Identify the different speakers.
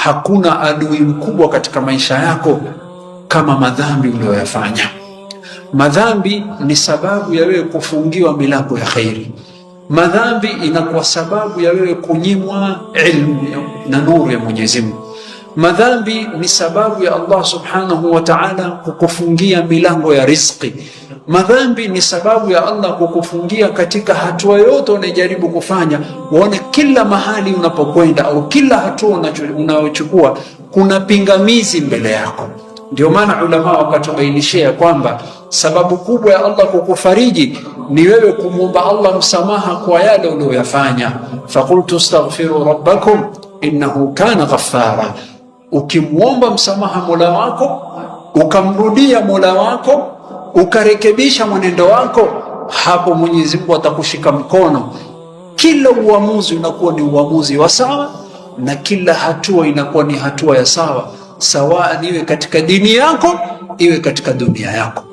Speaker 1: hakuna adui mkubwa katika maisha yako kama madhambi uliyoyafanya. Madhambi ni sababu ya wewe kufungiwa milango ya khairi. Madhambi inakuwa sababu ya wewe kunyimwa ilmu na nuru ya Mwenyezi Mungu. Madhambi ni sababu ya Allah subhanahu wa ta'ala kukufungia milango ya riziki. Madhambi ni sababu ya Allah kukufungia katika hatua yote unajaribu kufanya. Uone kila mahali unapokwenda au kila hatua unayochukua kuna pingamizi mbele yako. Ndio maana ulama wakatubainishia kwamba sababu kubwa ya Allah kukufariji ni wewe kumwomba Allah msamaha kwa yale uliyoyafanya. Faqultu astaghfiru rabbakum innahu kana ghaffara. Ukimwomba msamaha Mola wako, ukamrudia Mola wako, ukarekebisha mwenendo wako, hapo Mwenyezi Mungu atakushika mkono. Kila uamuzi unakuwa ni uamuzi wa sawa, na kila hatua inakuwa ni hatua ya sawa, sawa iwe katika dini yako, iwe katika dunia yako.